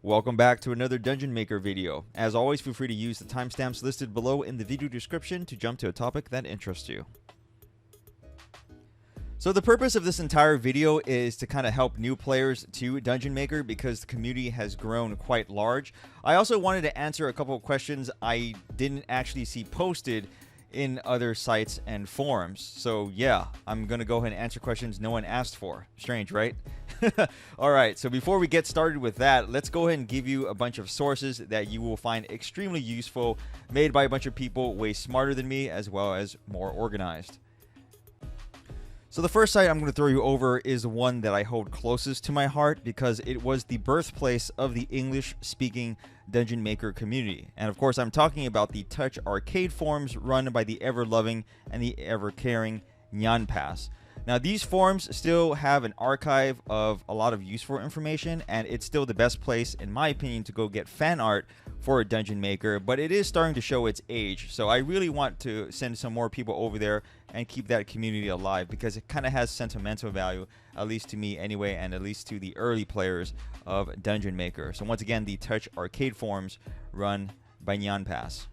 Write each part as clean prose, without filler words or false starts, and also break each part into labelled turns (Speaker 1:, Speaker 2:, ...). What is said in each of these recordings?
Speaker 1: Welcome back to another Dungeon Maker video. As always, feel free to use the timestamps listed below in the video description to jump to a topic that interests you. So the purpose of this entire video is to kind of help new players to Dungeon Maker because the community has grown quite large. I also wanted to answer a couple of questions I didn't actually see posted in other sites and forums. So yeah, I'm gonna go ahead and answer questions no one asked for. Strange, right? Alright, so before we get started with that, let's go ahead and give you a bunch of sources that you will find extremely useful, made by a bunch of people way smarter than me, as well as more organized. So the first site I'm going to throw you over is one that I hold closest to my heart because it was the birthplace of the English-speaking Dungeon Maker community. And of course, I'm talking about the TouchArcade forums run by the ever-loving and the ever-caring Nyanpas. Now, these forums still have an archive of a lot of useful information, and it's still the best place, in my opinion, to go get fan art for a Dungeon Maker, but it is starting to show its age. So I really want to send some more people over there and keep that community alive because it kind of has sentimental value, at least to me anyway, and at least to the early players of Dungeon Maker. So once again, the TouchArcade forums run by Nyanpas.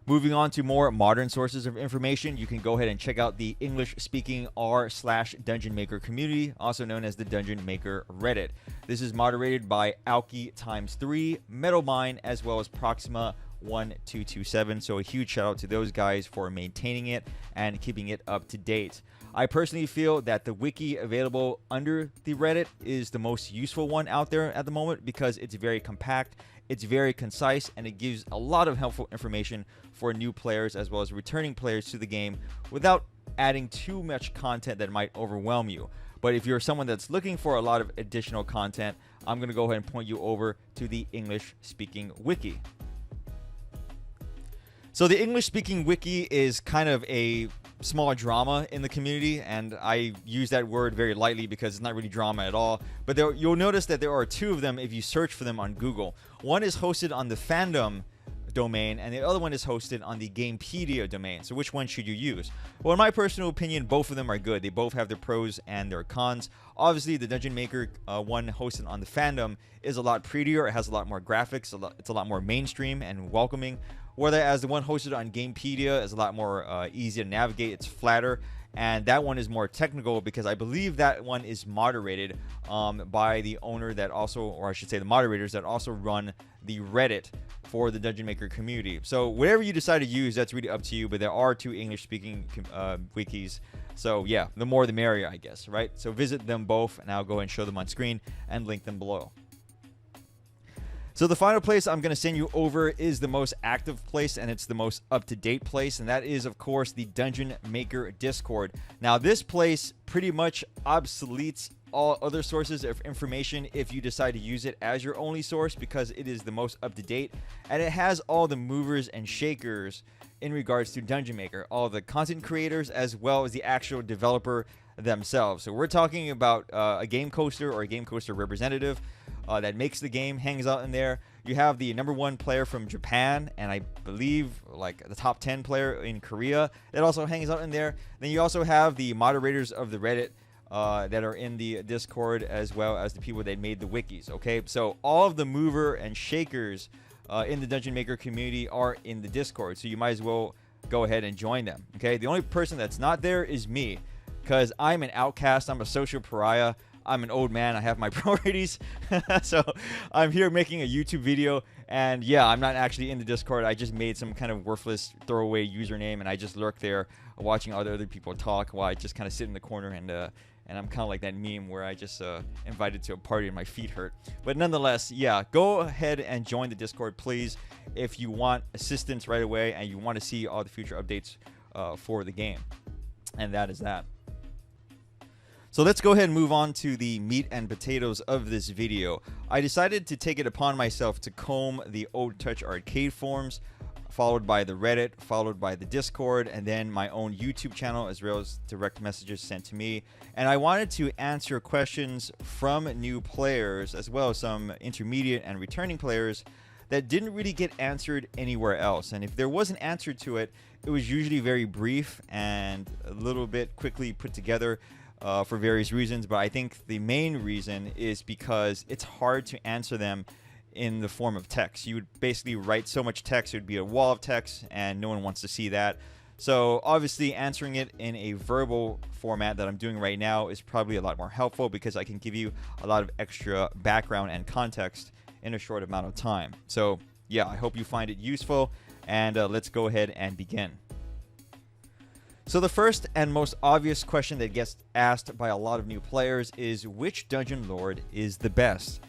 Speaker 1: Moving on to more modern sources of information, you can go ahead and check out the English-speaking r/Dungeon Maker community, also known as the Dungeon Maker Reddit. This is moderated by Alki x3, Metalmine, as well as Proxima1227. So a huge shout out to those guys for maintaining it and keeping it up to date. I personally feel that the wiki available under the Reddit is the most useful one out there at the moment because it's very compact, it's very concise, and it gives a lot of helpful information for new players as well as returning players to the game without adding too much content that might overwhelm you. But if you're someone that's looking for a lot of additional content, I'm going to go ahead and point you over to the English-speaking wiki. So the English-speaking wiki is kind of a small drama in the community, and I use that word very lightly because it's not really drama at all. But you'll notice that there are two of them if you search for them on Google. One is hosted on the Fandom domain, and the other one is hosted on the Gamepedia domain. So which one should you use? Well, in my personal opinion, both of them are good. They both have their pros and their cons. Obviously, the Dungeon Maker one hosted on the Fandom is a lot prettier. It has a lot more graphics. It's a lot more mainstream and welcoming. Whereas the one hosted on Gamepedia is a lot more easy to navigate. It's flatter. And that one is more technical because I believe that one is moderated by the owner that also, or I should say the moderators that also run the Reddit for the Dungeon Maker community. So whatever you decide to use, that's really up to you. But there are two English-speaking wikis. So yeah, the more the merrier, I guess, right? So visit them both, and I'll go and show them on screen and link them below. So the final place I'm going to send you over is the most active place, and it's the most up-to-date place, and that is, of course, the Dungeon Maker Discord. Now, this place pretty much obsoletes all other sources of information if you decide to use it as your only source because it is the most up-to-date, and it has all the movers and shakers in regards to Dungeon Maker, all the content creators as well as the actual developer themselves. So we're talking about a game coaster or a game coaster representative that makes the game, hangs out in there. You have the #1 player from Japan, and I believe like the top 10 player in Korea that also hangs out in there. Then you also have the moderators of the Reddit that are in the Discord, as well as the people that made the wikis. Okay, so all of the mover and shakers in the Dungeon Maker community are in the Discord, so you might as well go ahead and join them. Okay, the only person that's not there is me, because I'm an outcast. I'm a social pariah. I'm an old man. I have my priorities. So I'm here making a YouTube video. And yeah, I'm not actually in the Discord. I just made some kind of worthless throwaway username. And I just lurk there watching other people talk while I just kind of sit in the corner. And I'm kind of like that meme where I just invited to a party and my feet hurt. But nonetheless, yeah, go ahead and join the Discord, please, if you want assistance right away and you want to see all the future updates for the game. And that is that. So let's go ahead and move on to the meat and potatoes of this video. I decided to take it upon myself to comb the old TouchArcade forums, followed by the Reddit, followed by the Discord, and then my own YouTube channel, as well as direct messages sent to me. And I wanted to answer questions from new players, as well as some intermediate and returning players that didn't really get answered anywhere else. And if there was an answer to it, it was usually very brief and a little bit quickly put together. for various reasons, but I think the main reason is because it's hard to answer them in the form of text. You would basically write so much text, it would be a wall of text, and no one wants to see that. So obviously answering it in a verbal format that I'm doing right now is probably a lot more helpful because I can give you a lot of extra background and context in a short amount of time. So yeah, I hope you find it useful, and let's go ahead and begin. So the first and most obvious question that gets asked by a lot of new players is, which dungeon lord is the best?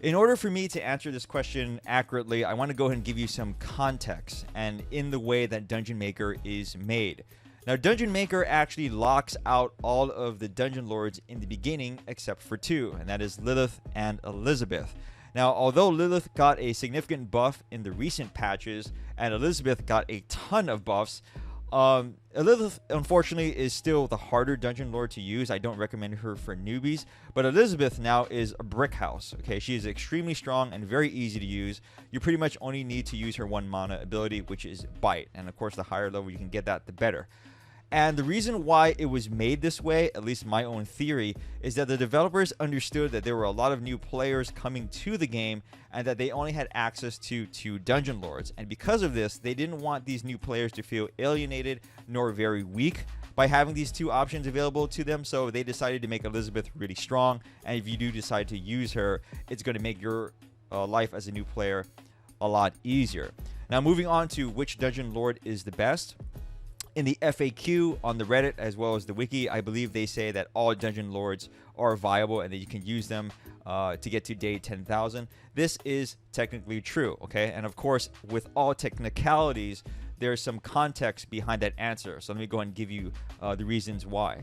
Speaker 1: In order for me to answer this question accurately, I want to go ahead and give you some context and in the way that Dungeon Maker is made. Now, Dungeon Maker actually locks out all of the dungeon lords in the beginning except for two, and that is Lilith and Elizabeth. Now, although Lilith got a significant buff in the recent patches and Elizabeth got a ton of buffs, Elizabeth, unfortunately, is still the harder dungeon lord to use. I don't recommend her for newbies, but Elizabeth now is a brick house. Okay, she is extremely strong and very easy to use. You pretty much only need to use her 1 mana ability, which is Bite, and of course, the higher level you can get that, the better. And the reason why it was made this way, at least my own theory, is that the developers understood that there were a lot of new players coming to the game and that they only had access to 2 dungeon lords. And because of this, they didn't want these new players to feel alienated nor very weak by having these 2 options available to them. So they decided to make Elizabeth really strong. And if you do decide to use her, it's going to make your life as a new player a lot easier. Now, moving on to which dungeon lord is the best. In the FAQ on the Reddit as well as the Wiki, I believe they say that all dungeon lords are viable and that you can use them to get to day 10,000. This is technically true, okay? And of course, with all technicalities, there's some context behind that answer. So let me go and give you the reasons why.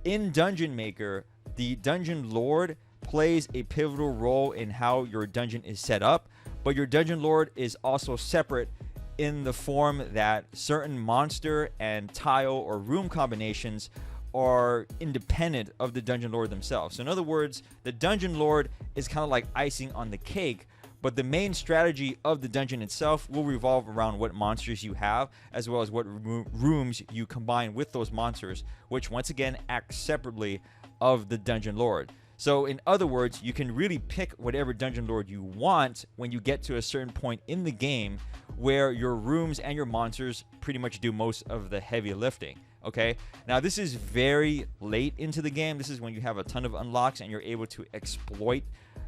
Speaker 1: In Dungeon Maker, the dungeon lord plays a pivotal role in how your dungeon is set up, but your dungeon lord is also separate in the form that certain monster and tile or room combinations are independent of the dungeon lord themselves. So in other words, the dungeon lord is kind of like icing on the cake, but the main strategy of the dungeon itself will revolve around what monsters you have, as well as what rooms you combine with those monsters, which once again act separately of the dungeon lord. So in other words, you can really pick whatever dungeon lord you want when you get to a certain point in the game where your rooms and your monsters pretty much do most of the heavy lifting. Okay, now this is very late into the game. This is when you have a ton of unlocks and you're able to exploit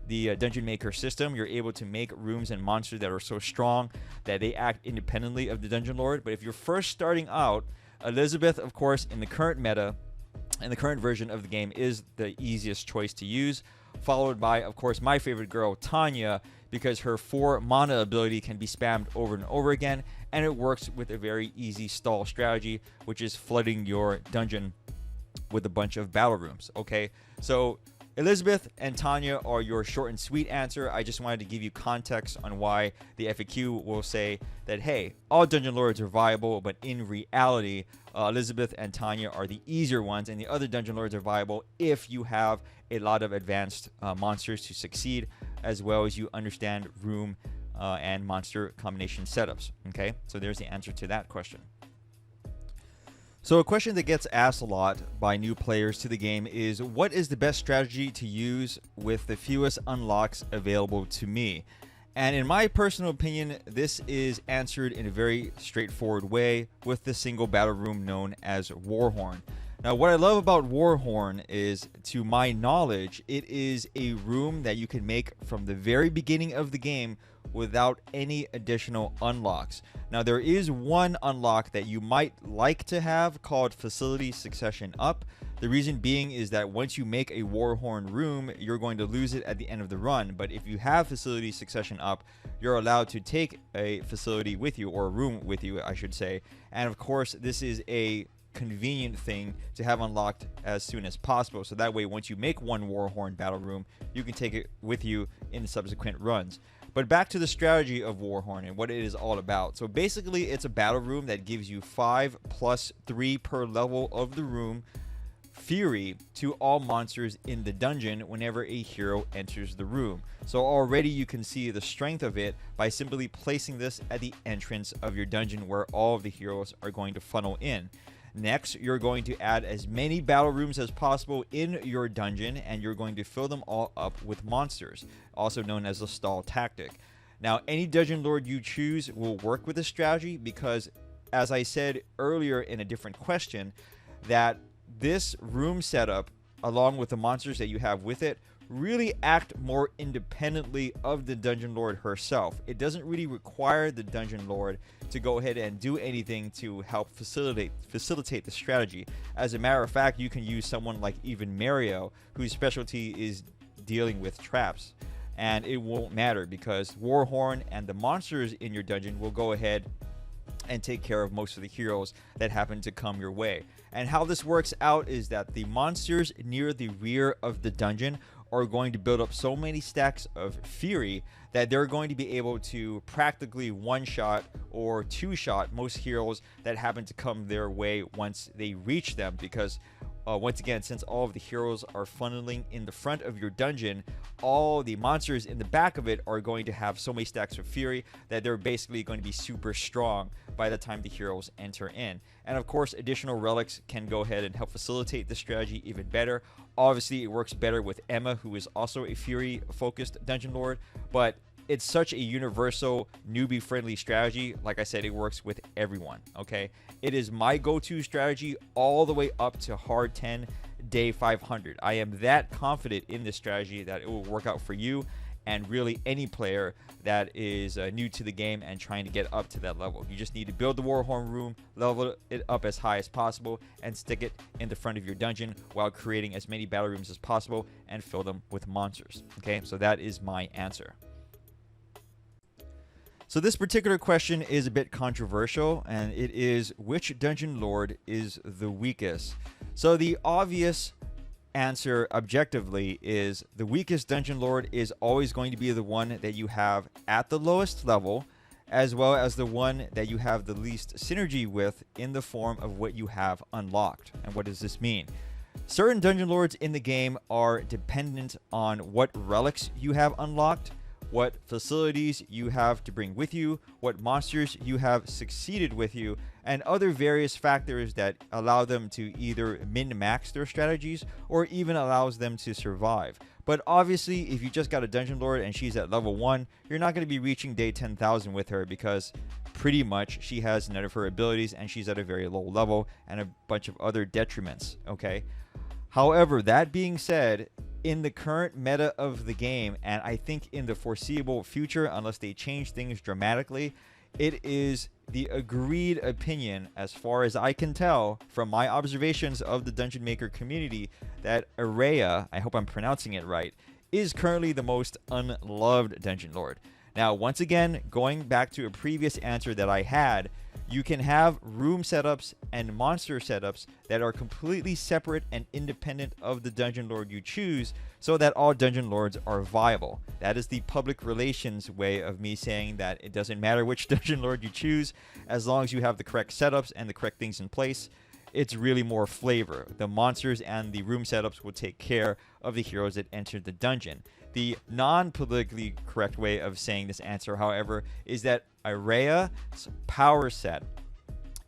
Speaker 1: the Dungeon Maker system. You're able to make rooms and monsters that are so strong that they act independently of the dungeon lord. But if you're first starting out, Elizabeth, of course, in the current meta, and the current version of the game, is the easiest choice to use, followed by, of course, my favorite girl, Tanya, because her 4 mana ability can be spammed over and over again, and it works with a very easy stall strategy, which is flooding your dungeon with a bunch of battle rooms. Okay, so Elizabeth and Tanya are your short and sweet answer. I just wanted to give you context on why the FAQ will say that, hey, all dungeon lords are viable, but in reality, Elizabeth and Tanya are the easier ones, and the other dungeon lords are viable if you have a lot of advanced monsters to succeed, as well as you understand room and monster combination setups. Okay, so there's the answer to that question. So a question that gets asked a lot by new players to the game is, what is the best strategy to use with the fewest unlocks available to me? And in my personal opinion, this is answered in a very straightforward way with the single battle room known as Warhorn. Now, what I love about Warhorn is, to my knowledge, it is a room that you can make from the very beginning of the game without any additional unlocks. Now, there is one unlock that you might like to have called Facility Succession Up. The reason being is that once you make a Warhorn room, you're going to lose it at the end of the run. But if you have Facility Succession Up, you're allowed to take a facility with you, or a room with you, I should say. And of course, this is a convenient thing to have unlocked as soon as possible, so that way once you make one Warhorn battle room, you can take it with you in subsequent runs. But back to the strategy of Warhorn and what it is all about. So basically, it's a battle room that gives you 5 plus 3 per level of the room Fury to all monsters in the dungeon whenever a hero enters the room. So already you can see the strength of it by simply placing this at the entrance of your dungeon where all of the heroes are going to funnel in. Next, you're going to add as many battle rooms as possible in your dungeon, and you're going to fill them all up with monsters, also known as the stall tactic. Now, any dungeon lord you choose will work with this strategy because, as I said earlier in a different question, that this room setup, along with the monsters that you have with it, really act more independently of the dungeon lord herself. It doesn't really require the dungeon lord to go ahead and do anything to help facilitate the strategy. As a matter of fact, you can use someone like even Mario, whose specialty is dealing with traps, and it won't matter because Warhorn and the monsters in your dungeon will go ahead and take care of most of the heroes that happen to come your way. And how this works out is that the monsters near the rear of the dungeon are going to build up so many stacks of fury that they're going to be able to practically one-shot or two-shot most heroes that happen to come their way once they reach them, because once again, since all of the heroes are funneling in the front of your dungeon, all the monsters in the back of it are going to have so many stacks of fury that they're basically going to be super strong by the time the heroes enter in. And of course, additional relics can go ahead and help facilitate the strategy even better. Obviously, it works better with Emma, who is also a fury-focused dungeon lord, but it's such a universal newbie-friendly strategy. Like I said, it works with everyone, okay? It is my go-to strategy all the way up to hard 10, day 500. I am that confident in this strategy that it will work out for you and really any player that is new to the game and trying to get up to that level. You just need to build the Warhorn room, level it up as high as possible, and stick it in the front of your dungeon while creating as many battle rooms as possible and fill them with monsters, okay? So that is my answer. So this particular question is a bit controversial, and it is, which dungeon lord is the weakest? So the obvious answer objectively is the weakest dungeon lord is always going to be the one that you have at the lowest level, as well as the one that you have the least synergy with in the form of what you have unlocked. And what does this mean? Certain dungeon lords in the game are dependent on what relics you have unlocked, what facilities you have to bring with you, what monsters you have succeeded with you, and other various factors that allow them to either min-max their strategies or even allows them to survive. But obviously, if you just got a dungeon lord and she's at level 1, you're not going to be reaching day 10,000 with her because pretty much she has none of her abilities and she's at a very low level and a bunch of other detriments, okay? However, that being said, in the current meta of the game, and I think in the foreseeable future, unless they change things dramatically, it is the agreed opinion, as far as I can tell from my observations of the Dungeon Maker community, that Araya, I hope I'm pronouncing it right, is currently the most unloved dungeon lord. Now, once again, going back to a previous answer that I had, you can have room setups and monster setups that are completely separate and independent of the dungeon lord you choose, so that all dungeon lords are viable. That is the public relations way of me saying that it doesn't matter which dungeon lord you choose, as long as you have the correct setups and the correct things in place. It's really more flavor. The monsters and the room setups will take care of the heroes that enter the dungeon. The non-politically correct way of saying this answer, however, is that Araya's power set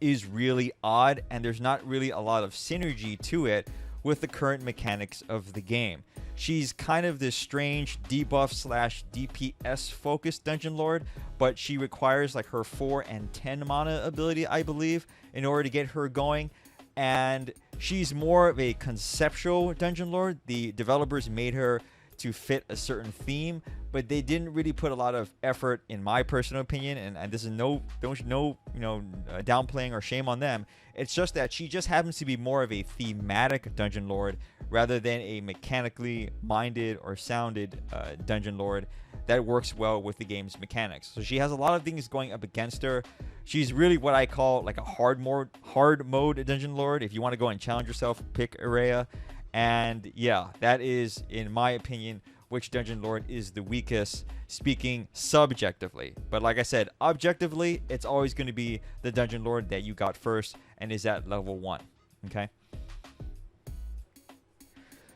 Speaker 1: is really odd, and there's not really a lot of synergy to it with the current mechanics of the game. She's kind of this strange debuff slash DPS focused dungeon lord, but she requires like her 4 and 10 mana ability, I believe, in order to get her going. And she's more of a conceptual dungeon lord. The developers made her to fit a certain theme, but they didn't really put a lot of effort, in my personal opinion, and this is no downplaying or shame on them. It's just that she just happens to be more of a thematic dungeon lord rather than a mechanically minded or sounded dungeon lord that works well with the game's mechanics. So she has a lot of things going up against her. She's really what I call like a hard mode dungeon lord. If you want to go and challenge yourself, pick Araya. And yeah, that is, in my opinion, which dungeon lord is the weakest, speaking subjectively. But like I said, objectively, it's always going to be the dungeon lord that you got first and is at level 1. Okay?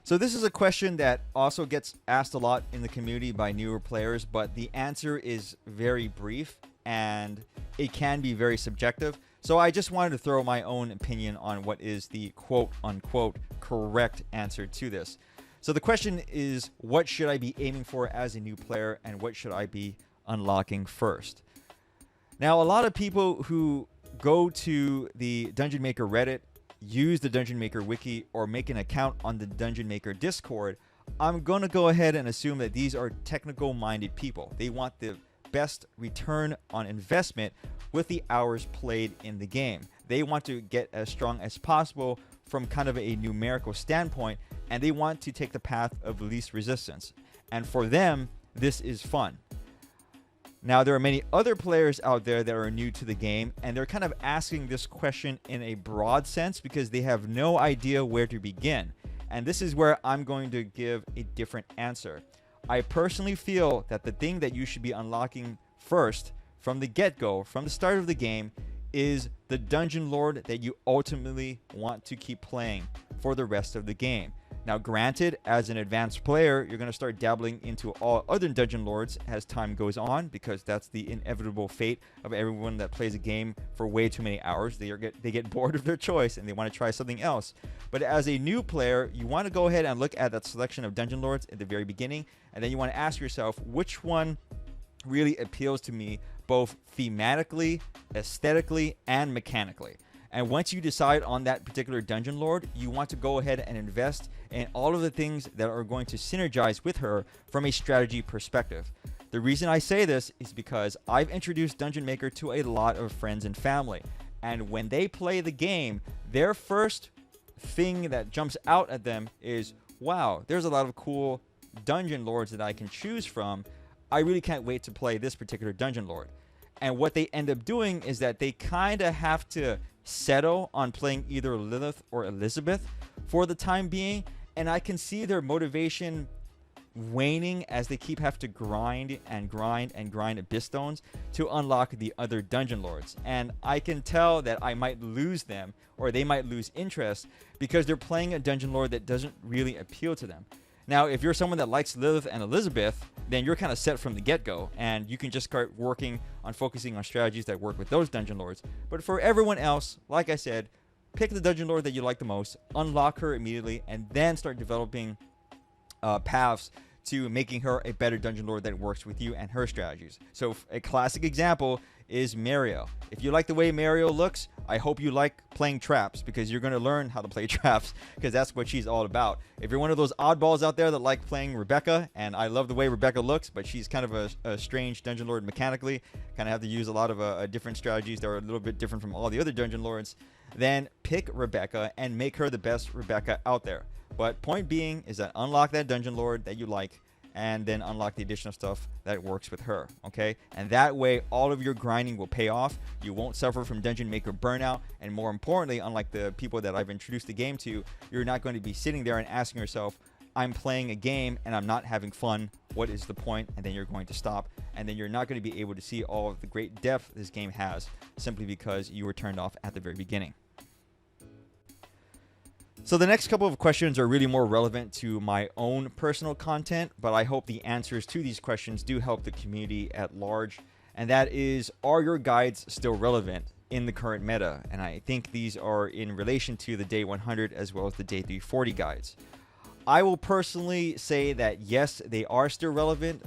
Speaker 1: So this is a question that also gets asked a lot in the community by newer players, but the answer is very brief and it can be very subjective. So I just wanted to throw my own opinion on what is the quote-unquote correct answer to this. So the question is, what should I be aiming for as a new player, and what should I be unlocking first? Now, a lot of people who go to the Dungeon Maker Reddit, use the Dungeon Maker Wiki, or make an account on the Dungeon Maker Discord, I'm going to go ahead and assume that these are technical-minded people. They want the best return on investment with the hours played in the game. They want to get as strong as possible from kind of a numerical standpoint, and they want to take the path of least resistance. And for them, this is fun. Now, there are many other players out there that are new to the game, and they're kind of asking this question in a broad sense because they have no idea where to begin. And this is where I'm going to give a different answer. I personally feel that the thing that you should be unlocking first from the get-go, from the start of the game, is the Dungeon Lord that you ultimately want to keep playing for the rest of the game. Now, granted, as an advanced player, you're going to start dabbling into all other Dungeon Lords as time goes on, because that's the inevitable fate of everyone that plays a game for way too many hours. They get bored of their choice and they want to try something else. But as a new player, you want to go ahead and look at that selection of Dungeon Lords at the very beginning, and then you want to ask yourself, which one really appeals to me both thematically, aesthetically, and mechanically. And once you decide on that particular Dungeon Lord, you want to go ahead and invest in all of the things that are going to synergize with her from a strategy perspective. The reason I say this is because I've introduced Dungeon Maker to a lot of friends and family. And when they play the game, their first thing that jumps out at them is, wow, there's a lot of cool Dungeon Lords that I can choose from. I really can't wait to play this particular Dungeon Lord. And what they end up doing is that they kind of have to settle on playing either Lilith or Elizabeth for the time being, and I can see their motivation waning as they have to grind Abyss Stones to unlock the other Dungeon Lords. And I can tell that I might lose them, or they might lose interest, because they're playing a Dungeon Lord that doesn't really appeal to them. Now, if you're someone that likes Lilith and Elizabeth, then you're kind of set from the get-go, and you can just start working on focusing on strategies that work with those Dungeon Lords. But for everyone else, like I said, pick the Dungeon Lord that you like the most, unlock her immediately, and then start developing paths to making her a better Dungeon Lord that works with you and her strategies. So a classic example is Mario. If you like the way Mario looks, I hope you like playing traps, because you're going to learn how to play traps, because that's what she's all about. If you're one of those oddballs out there that like playing Rebecca, and I love the way Rebecca looks, but she's kind of a strange Dungeon Lord mechanically, kind of have to use a lot of different strategies that are a little bit different from all the other Dungeon Lords, then pick Rebecca and make her the best Rebecca out there. But point being is that unlock that Dungeon Lord that you like, and then unlock the additional stuff that works with her, okay? And that way, all of your grinding will pay off. You won't suffer from Dungeon Maker burnout, and more importantly, unlike the people that I've introduced the game to, you're not going to be sitting there and asking yourself, I'm playing a game and I'm not having fun. What is the point? And then you're going to stop, and then you're not going to be able to see all of the great depth this game has, simply because you were turned off at the very beginning. So the next couple of questions are really more relevant to my own personal content, but I hope the answers to these questions do help the community at large. And that is, are your guides still relevant in the current meta? And I think these are in relation to the day 100 as well as the day 340 guides. I will personally say that yes, they are still relevant,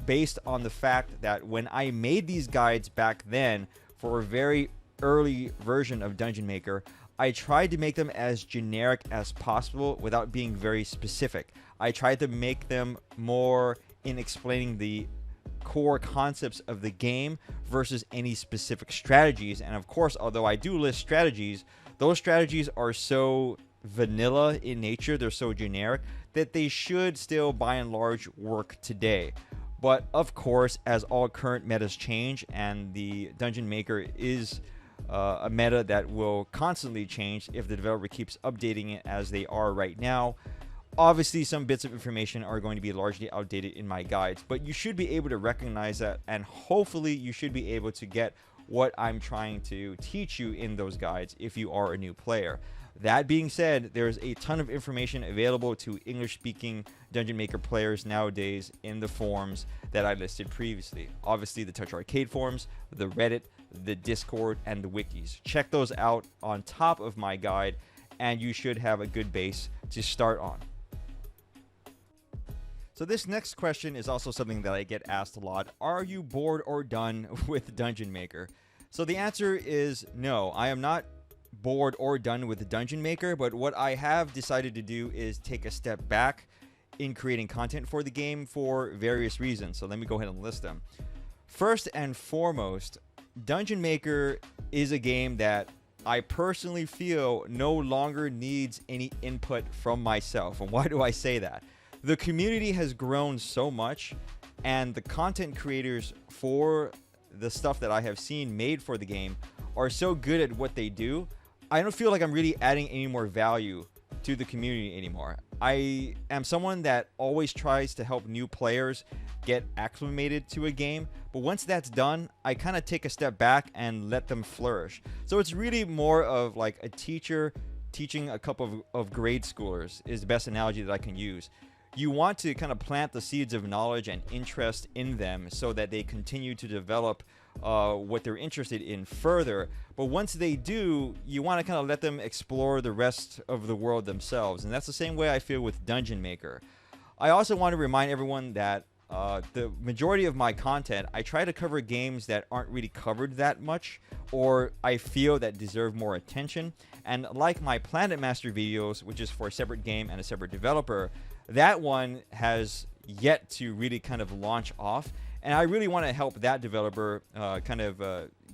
Speaker 1: based on the fact that when I made these guides back then for a very early version of Dungeon Maker, I tried to make them as generic as possible without being very specific. I tried to make them more in explaining the core concepts of the game versus any specific strategies. And of course, although I do list strategies, those strategies are so vanilla in nature, they're so generic, that they should still by and large work today. But of course, as all current metas change, and the Dungeon Maker is a meta that will constantly change if the developer keeps updating it as they are right now, obviously some bits of information are going to be largely outdated in my guides, but you should be able to recognize that, and hopefully you should be able to get what I'm trying to teach you in those guides if you are a new player. That being said, there's a ton of information available to English-speaking Dungeon Maker players nowadays in the forums that I listed previously. Obviously, the TouchArcade forums, the Reddit, the Discord, and the wikis. Check those out on top of my guide, and you should have a good base to start on. So this next question is also something that I get asked a lot. Are you bored or done with Dungeon Maker? So the answer is no. I am not bored or done with the Dungeon Maker, but what I have decided to do is take a step back in creating content for the game for various reasons. So let me go ahead and list them. First and foremost, Dungeon Maker is a game that I personally feel no longer needs any input from myself. And why do I say that? The community has grown so much, and the content creators for the stuff that I have seen made for the game are so good at what they do. I don't feel like I'm really adding any more value to the community anymore. I am someone that always tries to help new players get acclimated to a game, but once that's done, I kind of take a step back and let them flourish. So it's really more of like a teacher teaching a couple of grade schoolers is the best analogy that I can use. You want to kind of plant the seeds of knowledge and interest in them so that they continue to develop what they're interested in further. But once they do, you want to kind of let them explore the rest of the world themselves. And that's the same way I feel with Dungeon Maker. I also want to remind everyone that the majority of my content, I try to cover games that aren't really covered that much, or I feel that deserve more attention. And like my Planet Master videos, which is for a separate game and a separate developer, that one has yet to really kind of launch off. And I really want to help that developer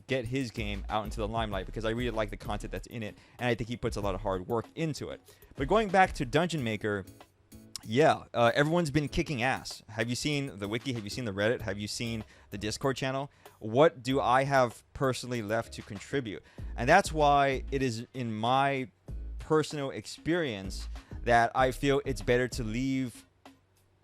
Speaker 1: get his game out into the limelight, because I really like the content that's in it, and I think he puts a lot of hard work into it. But going back to Dungeon Maker, yeah, everyone's been kicking ass. Have you seen the wiki? Have you seen the Reddit? Have you seen the Discord channel? What do I have personally left to contribute? And that's why it is in my personal experience that I feel it's better to leave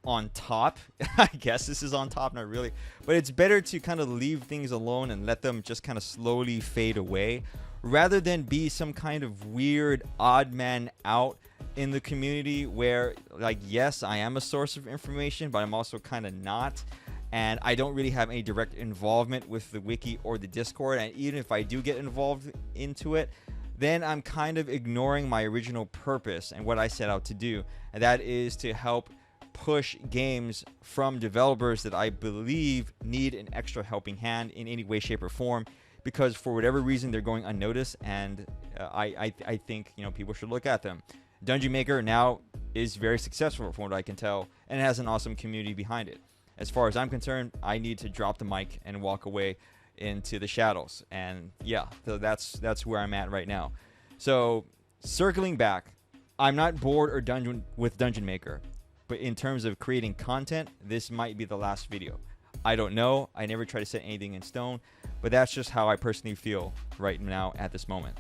Speaker 1: on top. I guess this is on top, not really, but it's better to kind of leave things alone and let them just kind of slowly fade away, rather than be some kind of weird odd man out in the community where, like, yes, I am a source of information, but I'm also kind of not, and I don't really have any direct involvement with the wiki or the Discord. And even if I do get involved into it, then I'm kind of ignoring my original purpose and what I set out to do, and that is to help push games from developers that I believe need an extra helping hand in any way, shape, or form, because for whatever reason they're going unnoticed, and I think, you know, people should look at them. Dungeon Maker now is very successful from what I can tell, and it has an awesome community behind it. As far as I'm concerned, I need to drop the mic and walk away into the shadows, and yeah, so that's where I'm at right now. So circling back, I'm not bored or done with Dungeon Maker, but in terms of creating content, this might be the last video. I don't know. I never try to set anything in stone, but that's just how I personally feel right now at this moment.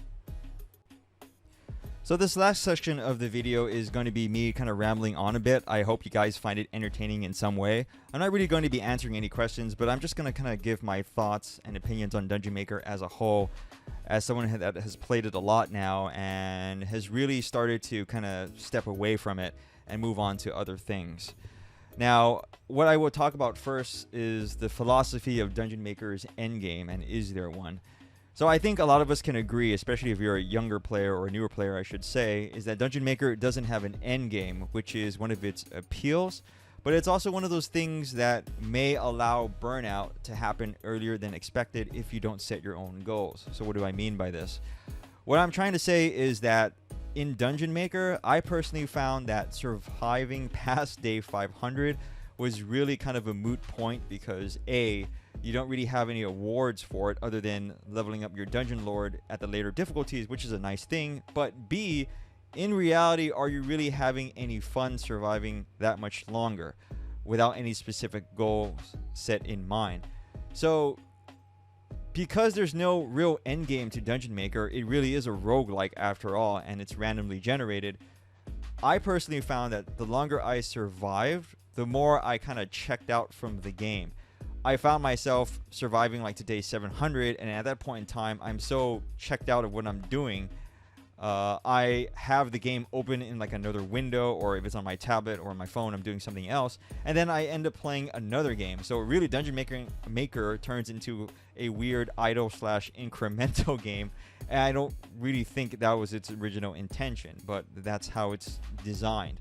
Speaker 1: So this last section of the video is going to be me kind of rambling on a bit. I hope you guys find it entertaining in some way. I'm not really going to be answering any questions, but I'm just going to kind of give my thoughts and opinions on Dungeon Maker as a whole, as someone that has played it a lot now and has really started to kind of step away from it and move on to other things. Now, what I will talk about first is the philosophy of Dungeon Maker's endgame, and is there one? So I think a lot of us can agree, especially if you're a younger player, or a newer player I should say, is that Dungeon Maker doesn't have an endgame, which is one of its appeals, but it's also one of those things that may allow burnout to happen earlier than expected if you don't set your own goals. So what do I mean by this? What I'm trying to say is that in Dungeon Maker, I personally found that surviving past day 500 was really kind of a moot point, because A, you don't really have any awards for it other than leveling up your Dungeon Lord at the later difficulties, which is a nice thing, but B, in reality, are you really having any fun surviving that much longer without any specific goals set in mind? So because there's no real end game to Dungeon Maker, it really is a roguelike after all, and it's randomly generated. I personally found that the longer I survived, the more I kind of checked out from the game. I found myself surviving like to day 700, and at that point in time, I'm so checked out of what I'm doing I have the game open in like another window, or if it's on my tablet or my phone, I'm doing something else, and then I end up playing another game. So really, Dungeon Maker turns into a weird idle / incremental game, and I don't really think that was its original intention, but that's how it's designed.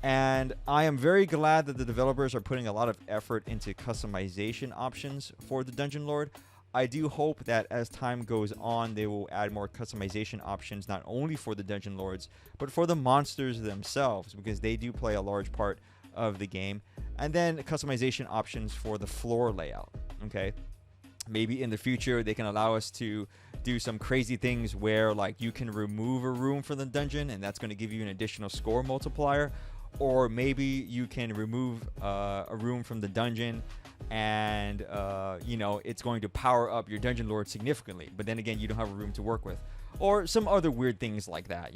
Speaker 1: And I am very glad that the developers are putting a lot of effort into customization options for the Dungeon Lord. I do hope that as time goes on, they will add more customization options, not only for the Dungeon Lords, but for the monsters themselves, because they do play a large part of the game. And then customization options for the floor layout, okay? Maybe in the future, they can allow us to do some crazy things where, like, you can remove a room from the dungeon, and that's going to give you an additional score multiplier. Or maybe you can remove a room from the dungeon, and it's going to power up your Dungeon Lord significantly, but then again, you don't have a room to work with. Or some other weird things like that,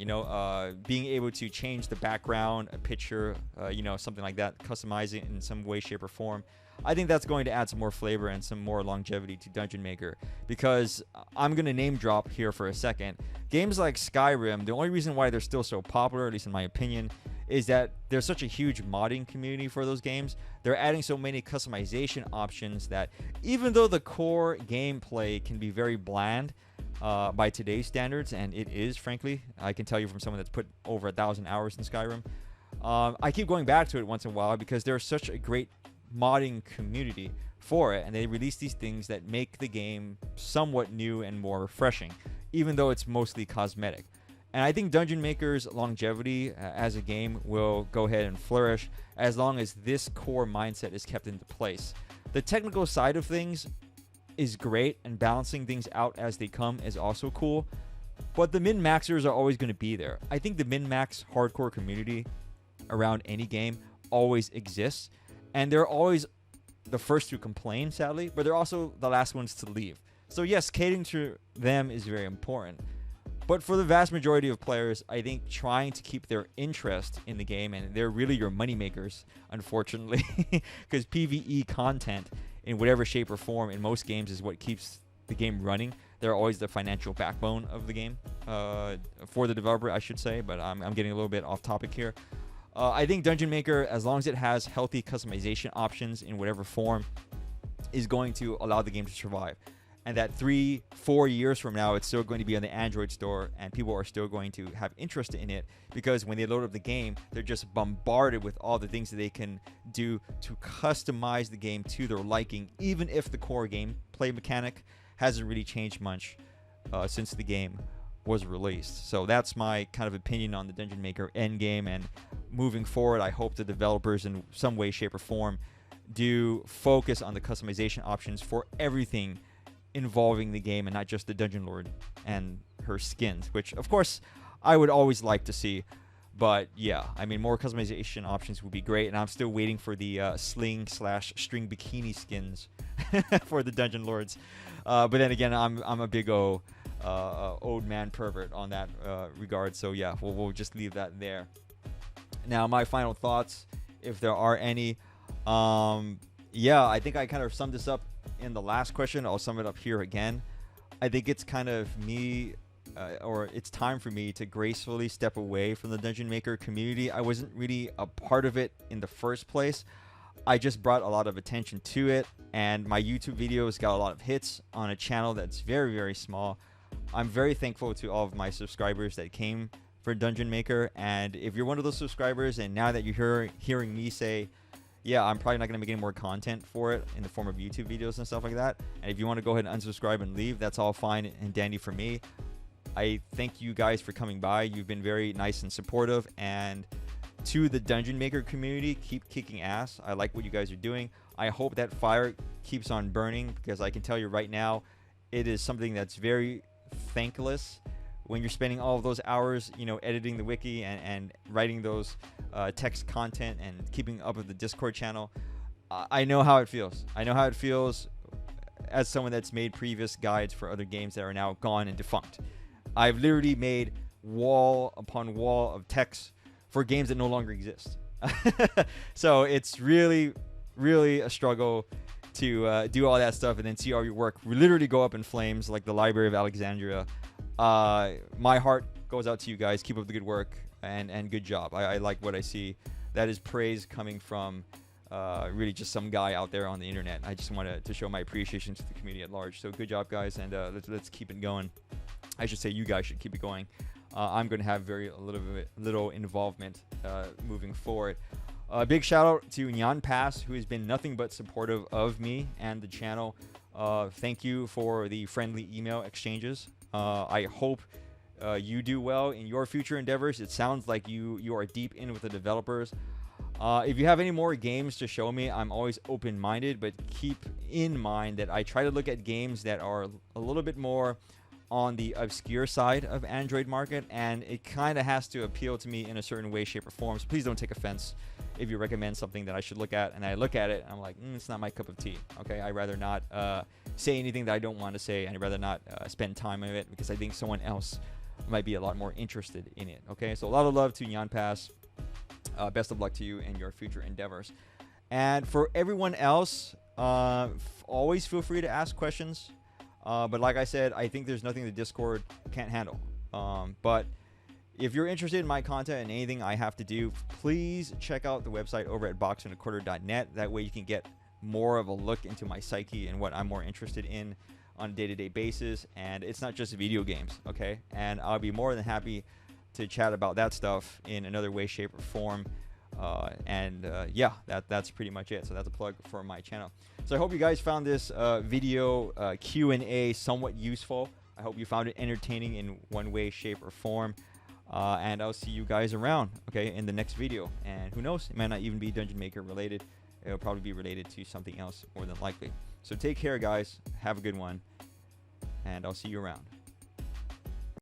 Speaker 1: being able to change the background, a picture, something like that, customize it in some way, shape, or form. I think that's going to add some more flavor and some more longevity to Dungeon Maker, because I'm going to name drop here for a second. Games like Skyrim, the only reason why they're still so popular, at least in my opinion, is that there's such a huge modding community for those games. They're adding so many customization options that even though the core gameplay can be very bland by today's standards, and it is, frankly, I can tell you from someone that's put over 1,000 hours in Skyrim, I keep going back to it once in a while because there's such a great modding community for it, and they release these things that make the game somewhat new and more refreshing, even though it's mostly cosmetic. And I think Dungeon Maker's longevity as a game will go ahead and flourish as long as this core mindset is kept into place. The technical side of things is great, and balancing things out as they come is also cool, but the min-maxers are always going to be there. I think the min-max hardcore community around any game always exists, and they're always the first to complain, sadly, but they're also the last ones to leave. So yes, catering to them is very important. But for the vast majority of players, I think trying to keep their interest in the game, and they're really your money makers, unfortunately, because PvE content in whatever shape or form in most games is what keeps the game running. They're always the financial backbone of the game, for the developer, I should say, but I'm getting a little bit off topic here. I think Dungeon Maker, as long as it has healthy customization options in whatever form, is going to allow the game to survive. And that 3-4 years from now, it's still going to be on the Android store, and people are still going to have interest in it, because when they load up the game, they're just bombarded with all the things that they can do to customize the game to their liking, even if the core gameplay mechanic hasn't really changed much since the game was released. So that's my kind of opinion on the Dungeon Maker endgame, and moving forward, I hope the developers in some way, shape, or form do focus on the customization options for everything involving the game, and not just the Dungeon Lord and her skins, which of course I would always like to see. But yeah, I mean, more customization options would be great, and I'm still waiting for the sling/string bikini skins for the Dungeon Lords. But then again, I'm a big old man pervert on that regard, so yeah, we'll just leave that there. Now, my final thoughts, if there are any. Yeah, I think I kind of summed this up in the last question. I'll sum it up here again. I think it's kind of me, or it's time for me to gracefully step away from the Dungeon Maker community. I wasn't really a part of it in the first place. I just brought a lot of attention to it, and my YouTube videos got a lot of hits on a channel that's very, very small. I'm very thankful to all of my subscribers that came for Dungeon Maker, and if you're one of those subscribers, and now that you're hearing me say, yeah, I'm probably not going to make any more content for it in the form of YouTube videos and stuff like that, and if you want to go ahead and unsubscribe and leave, that's all fine and dandy for me. I thank you guys for coming by. You've been very nice and supportive, and to the Dungeon Maker community, keep kicking ass. I like what you guys are doing. I hope that fire keeps on burning, because I can tell you right now, it is something that's very thankless when you're spending all of those hours, editing the wiki and writing those text content and keeping up with the Discord channel. I know how it feels. I know how it feels as someone that's made previous guides for other games that are now gone and defunct. I've literally made wall upon wall of text for games that no longer exist. So it's really, really a struggle to do all that stuff and then see all your work literally go up in flames like the Library of Alexandria. My heart goes out to you guys. Keep up the good work and good job. I like what I see. That is praise coming from really just some guy out there on the internet. I just wanted to show my appreciation to the community at large. So good job, guys, and let's keep it going. I should say you guys should keep it going. I'm going to have little involvement moving forward. Big shout out to Nyan Pass, who has been nothing but supportive of me and the channel. Thank you for the friendly email exchanges. I hope you do well in your future endeavors. It sounds like you are deep in with the developers. If you have any more games to show me, I'm always open-minded, but keep in mind that I try to look at games that are a little bit more on the obscure side of Android market, and it kind of has to appeal to me in a certain way, shape, or form. So please don't take offense if you recommend something that I should look at, and I look at it, and I'm like, it's not my cup of tea. Okay, I'd rather not say anything that I don't want to say, and I'd rather not spend time on it because I think someone else might be a lot more interested in it. Okay, so a lot of love to Nyan Pass. Best of luck to you in your future endeavors. And for everyone else, always feel free to ask questions. But like I said, I think there's nothing the Discord can't handle. But if you're interested in my content and anything I have to do, please check out the website over at boxandaquarter.net. That way you can get more of a look into my psyche and what I'm more interested in on a day-to-day basis. And it's not just video games, okay? And I'll be more than happy to chat about that stuff in another way, shape, or form. Yeah, that's pretty much it. So that's a plug for my channel. So I hope you guys found this video Q&A somewhat useful. I hope you found it entertaining in one way, shape, or form. And I'll see you guys around, okay, in the next video. And who knows, it might not even be Dungeon Maker related. It'll probably be related to something else more than likely. So take care, guys. Have a good one. And I'll see you around.